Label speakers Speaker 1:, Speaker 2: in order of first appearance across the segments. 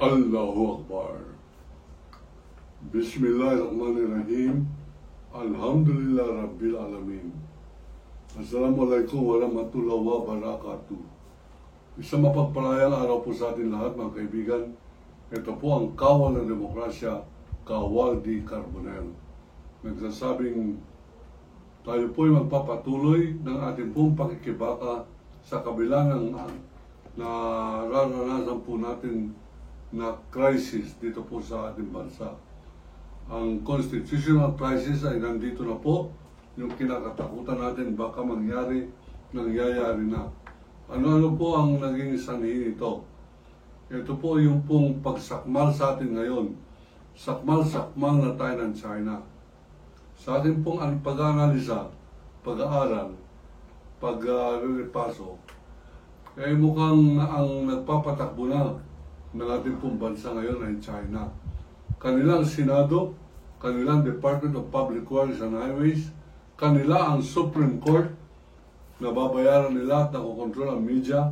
Speaker 1: Allahu Akbar. Bismillahirrahmanirrahim. Alhamdulillah Rabbil Alamin. Assalamualaikum warahmatullahi wabarakatuh. Isang mapagpalayang araw po sa atin lahat, mga kaibigan. Ito po ang Kawal ng Demokrasya, Kawal D. Carbonell. Nagsasabing tayo po ay magpapatuloy ng ating pong pakikibaka sa kabila ng nararanasan po natin na crisis dito po sa ating bansa. Ang constitutional crisis ay nandito na po. Yung kinakatakutan natin baka nangyayari na. Ano-ano po ang naging sanhi nito? Ito po yung pong pagsakmal sa atin ngayon. Sakmal na tayo ng China. Sa ating pong pag-aanalisa, pag-aaral, pag-repaso, eh mukhang ang nagpapatakbo na ng ating pong bansa ngayon ay China. Kanilang Senado, kanilang Department of Public Works and Highways, kanila ang Supreme Court, na babayaran nila at nakokontrol ang media,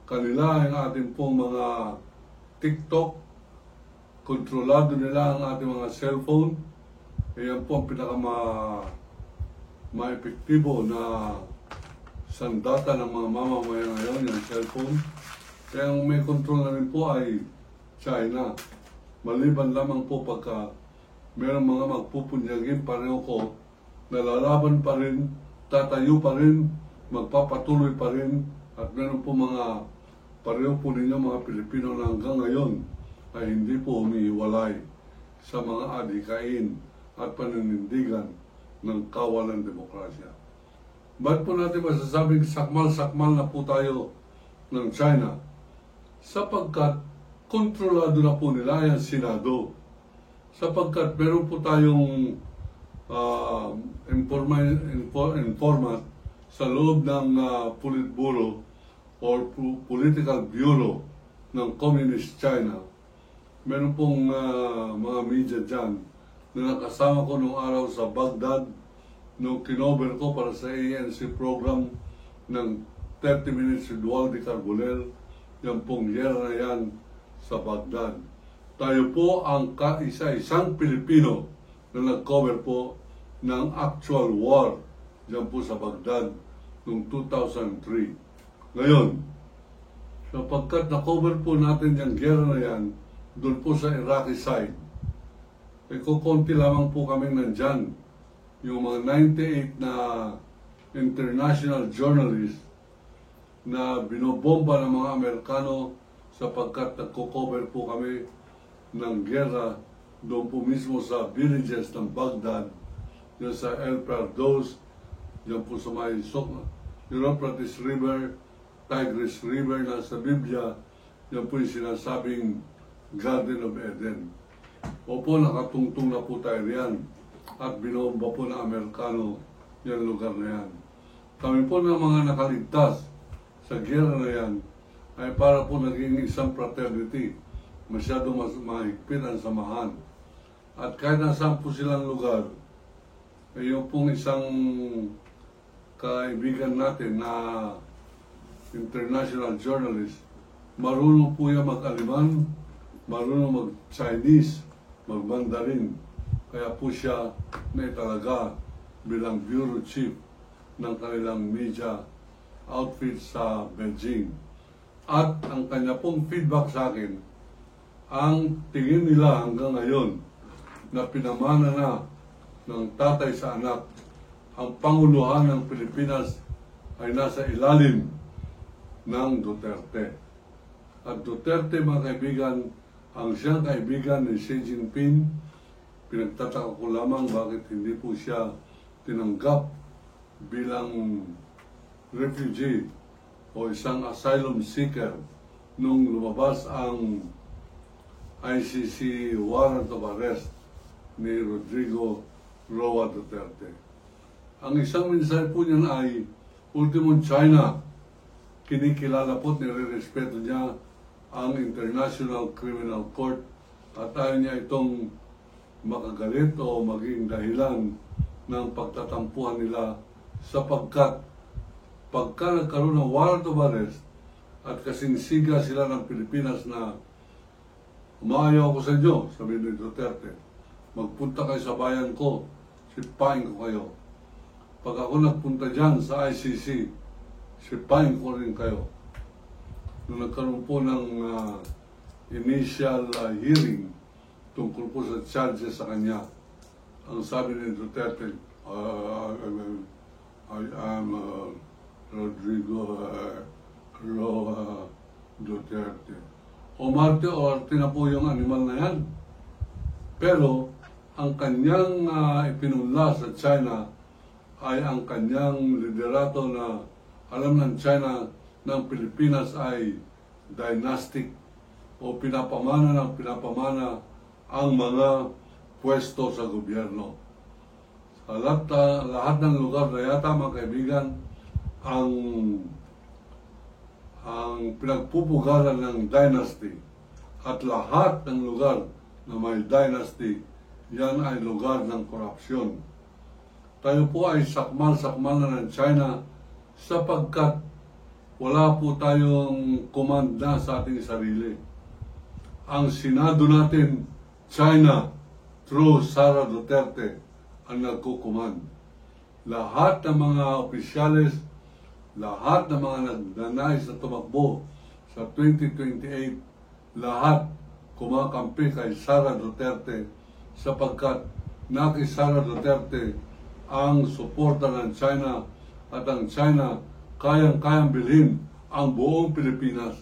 Speaker 1: kanila ang ating pong mga TikTok, kontrolado nila ang ating mga cellphone. Yan po ang pinaka-maepektibo na sandata ng mga mamamayan ngayon, yung cellphone. Kaya ang may control na rin po ay China. Maliban lamang po pagka mayroong mga magpupunyagin pareho ko, nalalaban pa rin, tatayo pa rin, magpapatuloy pa rin, at meron po mga pareho po ninyo mga Pilipino na hanggang ngayon ay hindi po humihiwalay sa mga adhikain at paninindigan ng kawalan demokrasya. Ba't po natin masasabing sakmal na po tayo ng China? Sapagkat kontrolado na po nila yung Senado. Sapagkat meron po tayong informant sa loob ng Politburo or Political Bureau ng Communist China. Meron pong mga media dyan na nakasama ko nung araw sa Baghdad nung kinover ko para sa ANC program ng 30 Minutes with Waldy Carbonell. Yan pong gera na yan sa Baghdad. Tayo po ang isang Pilipino na nag-cover po ng actual war dyan po sa Baghdad noong 2003. Ngayon, sapagkat na-cover po natin yung gera na yan doon po sa Iraqi side, eh kukunti lamang po kami nandyan. Yung mga 98 na international journalists na binobomba ng mga Amerikano sapagkat nagko-cover po kami ng gera doon po mismo sa villages ng Baghdad, yun sa El Pardos, yun po sa may Euphrates River, Tigris River na sa Biblia, yun po yung sinasabing Garden of Eden. Opo, nakatungtong na po tayo riyan at binomba po ng Amerikano yung lugar na yan. Kami po ng mga nakaligtas sa gera na yan ay para po naging isang fraternity. Masyadong mahigpit ang samahan. At kahit nasaan po silang lugar, ay yung pong isang kaibigan natin na international journalist, marunong po yung mag-Aliman, marunong mag-Chinese, mag-Mandarin. Kaya po siya na italaga bilang bureau chief ng kanilang media outfit sa Beijing. At ang kanya pong feedback sa akin, ang tingin nila hanggang ngayon na pinamana na ng tatay sa anak, ang panguluhan ng Pilipinas ay nasa ilalim ng Duterte. At Duterte, mga kaibigan, ang siyang kaibigan ni Xi Jinping, pinagtataka ko lamang bakit hindi po siya tinanggap bilang refugee o isang asylum seeker nung lumabas ang ICC warrant of arrest ni Rodrigo Roa Duterte. Ang isang mensahe po niyan ay ultimong China. Kinikilala po at nire-respeto niya ang International Criminal Court at ayaw niya itong makagalit o maging dahilan ng pagtatampuhan nila sapagkat pagka nagkaroon ng warrant of arrest at kasingsiga sila ng Pilipinas na Umaayaw ako sa inyo, sabi ni Duterte. Magpunta kayo sa bayan ko, sipain ko kayo. Pag ako nagpunta dyan sa ICC, sipain ko rin kayo. Nung nagkaroon po ng initial hearing tungkol po sa charges sa kanya, ang sabi ni Duterte, I am Rodrigo Duterte. Umarte o arte na po yung animal na yan. Pero, ang kanyang ipinunla sa China ay ang kanyang liderato na alam ng China ng Pilipinas ay dynastic o pinapamana ang mga pwesto sa gobyerno. Sa lahat ng lugar na yata, mga kaibigan, ang pinagpupugaran ng dynasty at lahat ng lugar na may dynasty, yan ay lugar ng korupsyon. Tayo po ay sakmal na ng China sapagkat wala po tayong komanda sa ating sarili. Ang Senado natin, China, through Sara Duterte, ang nagkukuman. Lahat ng mga opisyales, lahat ng mga nagnanais na tumakbo sa 2028, lahat kumakampi kay Sara Duterte sapagkat kay Sara Duterte ang suporta ng China at ang China kayang-kayang bilhin ang buong Pilipinas.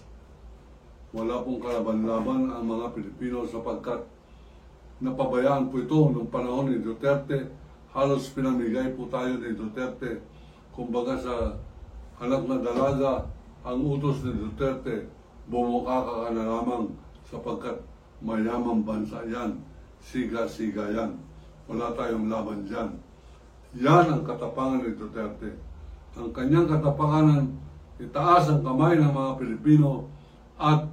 Speaker 1: Wala pong kalaban-laban ang mga Pilipino sapagkat napabayaan po ito noong panahon ni Duterte. Halos pinamigay po tayo ni Duterte. Kumbaga sa anak na dalaga, ang utos ni Duterte, bumuka ka na lamang sapagkat mayamang bansa yan. Siga-siga yan. Wala tayong laban dyan. Yan ang katapangan ni Duterte. Ang kanyang katapangan, itaas ang kamay ng mga Pilipino at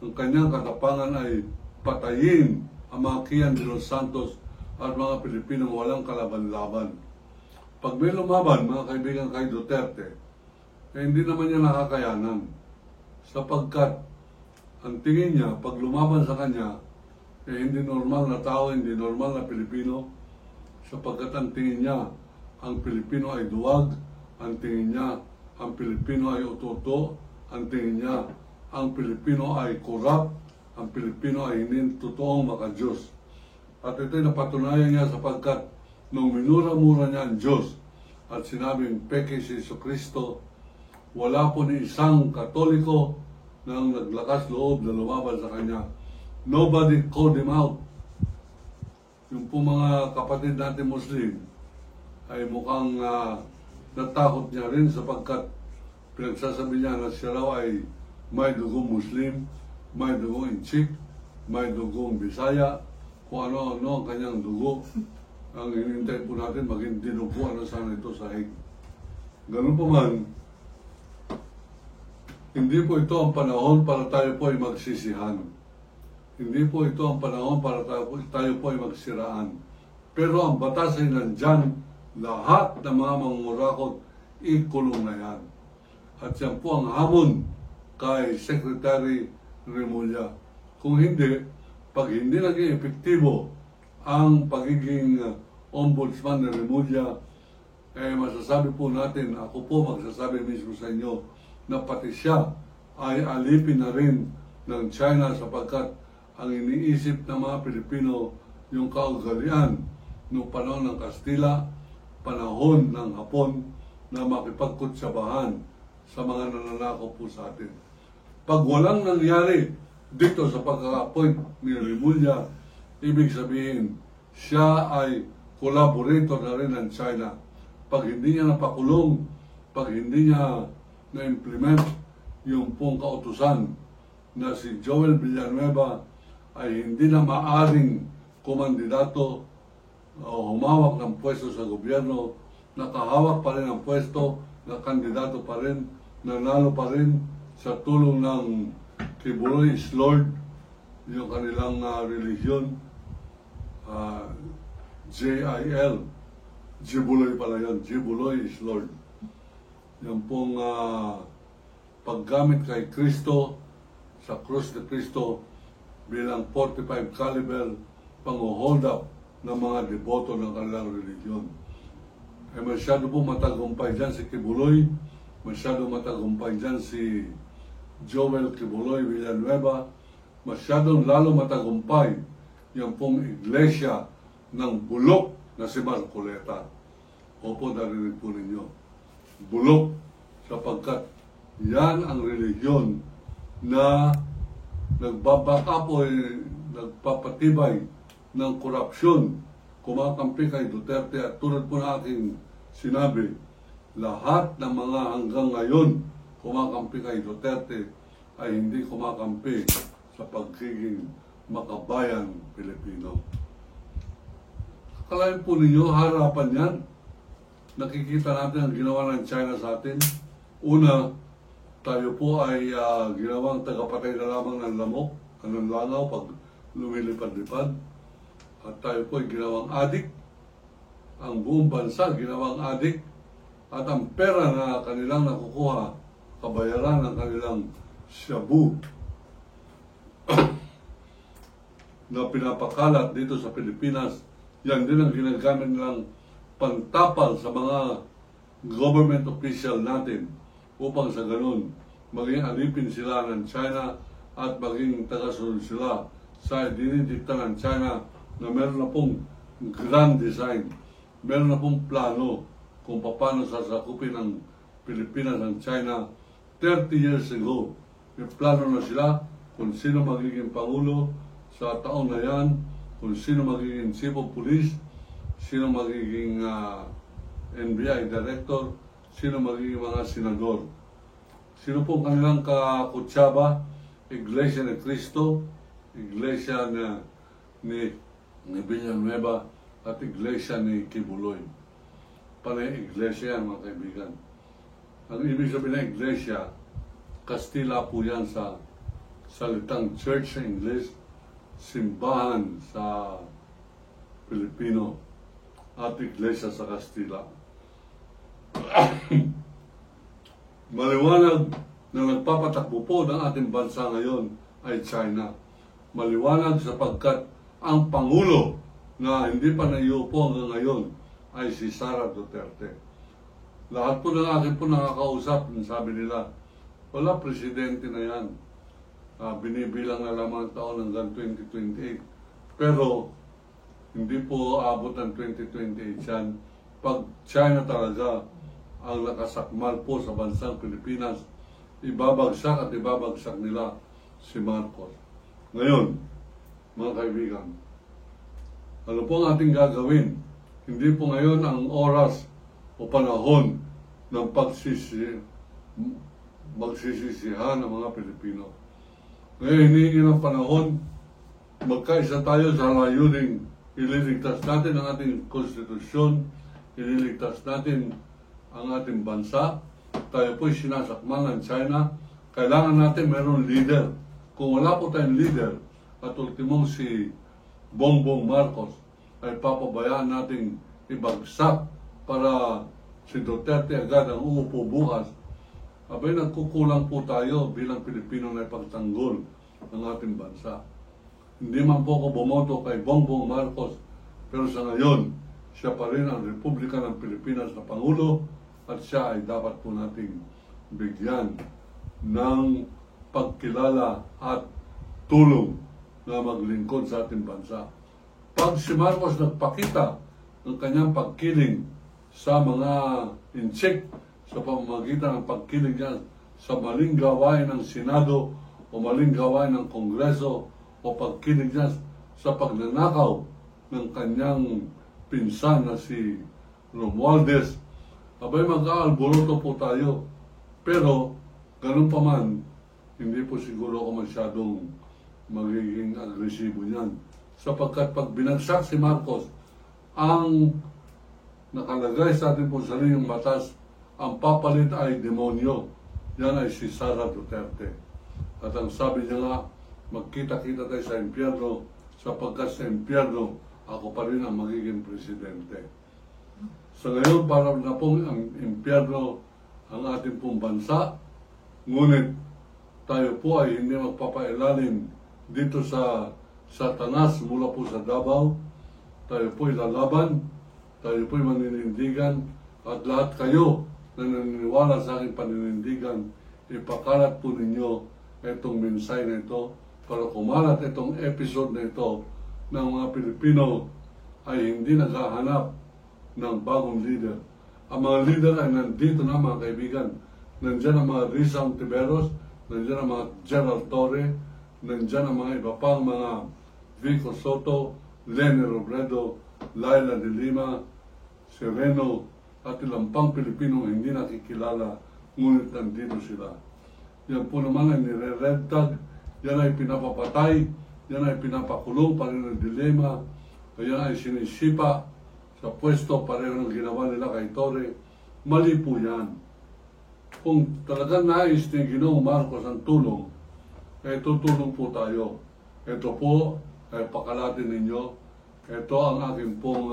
Speaker 1: ang kanyang katapangan ay patayin ang mga Kian de los Santos at mga Pilipinong walang kalaban-laban. Pag may lumaban, mga kaibigan, kay Duterte, hindi naman niya nakakayanan. Sapagkat ang tingin niya, pag lumaban sa kanya, hindi normal na tao, hindi normal na Pilipino. Sapagkat ang tingin niya, ang Pilipino ay duwag, ang tingin niya, ang Pilipino ay utoto, ang tingin niya, ang Pilipino ay corrupt, ang Pilipino ay hindi totoong maka-Diyos. At ito'y napatunayan niya sapagkat nung minura-mura niya ang Diyos at sinabing peke si Jesucristo, wala po ni isang Katoliko na naglakas loob na lumaban sa kanya. Nobody called him out. Yung po mga kapatid natin Muslim ay mukhang natakot niya rin sapagkat pinagsasabi niya na siya raw ay may dugong Muslim, may dugong Inchik, may dugong Bisaya, kung ano-ano ang kanyang dugo. Ang hinintay po natin maging dinuguan na sana ito sa hig. Ganun po man, hindi po ito ang panahon para tayo po ay magsisihan. Hindi po ito ang panahon para tayo po ay magsiraan. Pero ang batas ay nandyan, lahat ng mga mangurakot, ikulong na yan. At yan po ang hamon kay Secretary Remulla. Kung hindi, pag hindi naging epektibo ang pagiging ombudsman ni Remulla, masasabi po natin, ako po magsasabi mismo sa inyo, na pati siya ay alipin na rin ng China sapagkat ang iniisip ng mga Pilipino yung kaugalian noong panahon ng Kastila, panahon ng Hapon na makipagkutsabahan sa mga nananakaw po sa atin. Pag walang nangyari dito sa pagkaka-appoint ni Remulla, ibig sabihin, siya ay collaborator na rin ng China. Pag hindi niya napakulong, pag hindi niya na-implement yung pong kautusan na si Joel Villanueva ay hindi na maaring kumandidato o humawak ng pwesto sa gobyerno, nakahawak pa rin ang pwesto, na kandidato pa rin, nanalo pa rin sa tulong ng Kibuloy is Lord, yung kanilang religion, J-I-L, Jibuloy pala yun, Jibuloy is Lord. Yan pong paggamit kay Kristo, sa krus ni Kristo, bilang 45 caliber pang-hold up ng mga deboto ng kanilang religion. Ay masyado po matagumpay dyan si Kibuloy, masyado matagumpay dyan si Joel Kibuloy Villanueva, masyadong lalo matagumpay yung pong iglesia ng bulok na si Marcoleta. Opo, narinig po ninyo. Bulok, sapagkat yan ang religion na nagpapatibay ng korupsyon, kumakampi kay Duterte. At tulad po na aking sinabi, lahat ng mga hanggang ngayon kumakampi kay Duterte ay hindi kumakampi sa pagiging makabayan Pilipino. Akalain po ninyo, harapan yan. Nakikita natin ang ginawa ng China sa atin. Una, tayo po ay ginawang tagapatay na lamang ng lamok, ng langaw pag lumilipad-lipad. At tayo po ay ginawang adik. Ang buong bansa ginawang adik. At ang pera na kanilang nakukuha, kabayaran ng kanilang shabu na pinapakalat dito sa Pilipinas, yan din ang ginagamit nilang pantapal sa mga government official natin upang sa ganun maging alipin sila ng China at maging tagasunod sila sa dinidikta ng China na meron na pong grand design, meron na pong plano kung paano sasakupin ng Pilipinas ng China. 30 years ago, may plano na sila kung sino magiging Pangulo sa taon na yan, kung sino magiging Chief of Police, sino magiging NBI Director, sino magiging mga senador. Sino pong kanilang kakutsaba? Iglesia ni Cristo, Iglesia ni Villanueva, at Iglesia ni Kibuloy. Panay Iglesia yan, mga kaibigan. Ang ibig sabihin ng Iglesia, Kastila po yan sa salitang church sa English, simbahan sa Pilipino, at Iglesia sa Kastila. Maliwanag na nagpapatakbo po ng ating bansa ngayon ay China. Maliwanag sapagkat ang Pangulo na hindi pa naiupo hanggang ngayon ay si Sara Duterte. Lahat po ng akin po nakakausap, sabi nila, wala presidente na yan. Binibilang na lamang taon hanggang 2028. Pero hindi po abot ng 2028 yan. Pag China talaga ang nakasakmal po sa bansang Pilipinas, ibabagsak at ibabagsak nila si Marcos. Ngayon, mga kaibigan, ano po ang ating gagawin? Hindi po ngayon ang oras o panahon ng magsisisihan ng mga Pilipino. Ngayon, hinihingi ng panahon, magkaisa tayo sa layuning ililigtas natin ang ating konstitusyon, ililigtas natin ang ating bansa. Tayo po'y sinasakmal ng China. Kailangan natin mayroong leader. Kung wala po tayong leader, at ultimong si Bongbong Marcos, ay papabayaan nating ibagsak para si Duterte agad ang uupo bukas. Abay, nagkukulang po tayo bilang Pilipino na ipagtanggol ng ating bansa. Hindi man po ako bumoto kay Bongbong Marcos, pero sa ngayon, siya pa rin ang Republika ng Pilipinas na Pangulo at siya ay dapat po nating bigyan ng pagkilala at tulong na maglingkod sa ating bansa. Pag si Marcos nagpakita ng kanyang pagkiling sa mga insect sa pamamagitan ng pagkiling niya sa maling gawain ng Senado o maling gawain ng Kongreso o pagkiling niya sa pagnanakaw ng kanyang pinsan na si Romualdez, abay mag-aalboroto po tayo. Pero, ganun pa man, hindi po siguro ako masyadong magiging agresibo niyan. Sapagkat pag binagsak si Marcos, ang nakalagay sa ating po sariling batas, ang papalit ay demonyo. Yan ay si Sara Duterte. At ang sabi niya nga, magkita-kita tayo sa impyerno, sapagkat sa impyerno, ako pa rin ang magiging presidente. Sa ngayon, parang na pong ang impyerno ang ating pong bansa, ngunit tayo po ay hindi magpapailalim dito sa Satanas mula po sa Davao. Tayo po'y lalaban, tayo po'y maninindigan, at lahat kayo na naniniwala sa aking paninindigan, ipakalat po ninyo itong mensahe na ito para kumalat itong episode na ito ng mga Pilipino ay hindi naghahanap ng bagong leader. Ang mga leader ay nandito na, mga kaibigan. Nandiyan ang mga Risa Ontiveros, nandiyan ang mga Gerald Torre, nandiyan ang mga iba pang mga Vico Soto, Leni Robredo, Laila de Lima, Sereno, at ilang pang Pilipino hindi nakikilala, ngunit nandito sila. Yan po naman ay nire-red tag, yan ay pinapapatay, yan ay pinapakulong pa rin ng dilema, yan ay sinisipa sa pwesto pareho ng ginawa nila kay Torre. Mali po yan. Kung talagang nais ni Ginoong Marcos ang tulong, eh tutulong po tayo. Ito po ay pakalatin ninyo. Ito ang aking pong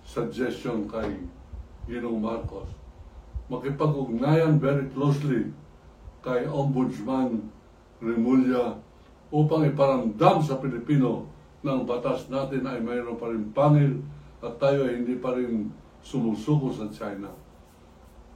Speaker 1: suggestion kay Ginoong Marcos. Makipag-ugnayan very closely kay Ombudsman Remulla upang iparamdam sa Pilipino na ang batas natin ay mayroon pa rin pangil at tayo ay hindi pa rin sumusuko sa China.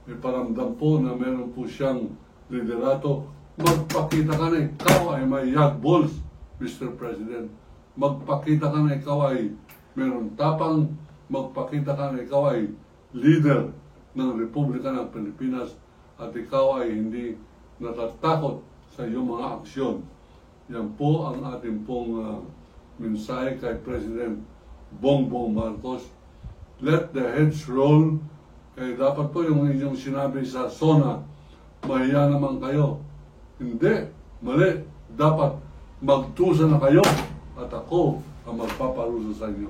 Speaker 1: Iparamdam po na mayroon po siyang liderato. Magpakita ka na ikaw ay may yagbols, Mr. President. Magpakita ka na ikaw ay mayroon tapang. Magpakita ka na ikaw ay leader ng Republika ng Pilipinas at ikaw ay hindi natatakot sa iyong mga aksyon. Yan po ang ating pong mensahe kay President Bongbong Marcos. Let the heads roll. Dapat po yung inyong sinabi sa SONA, mahiya naman kayo. Hindi, mali. Dapat magtusa na kayo at ako ang magpaparusa sa inyo.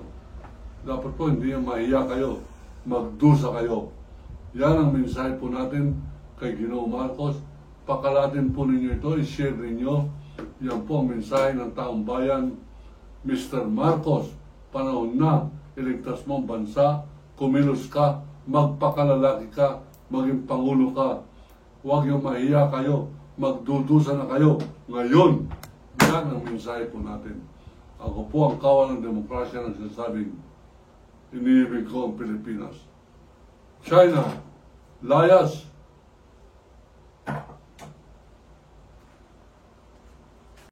Speaker 1: Dapat po hindi yung mahiya kayo, magdusa kayo. Yan ang mensahe po natin kay Ginoong Marcos. Pakalatin po ninyo ito, i-share ninyo. Yan po ang mensahe ng taong bayan. Mr. Marcos, panahon na, iligtas mo ang bansa, kumilos ka, magpakalalaki ka, maging pangulo ka. Huwag yung mahiya kayo, magdudusa na kayo. Ngayon, yan ang mensahe po natin. Ako po ang kawal ng demokrasya ng sasabing, iniibig ko ang Pilipinas. China, layas,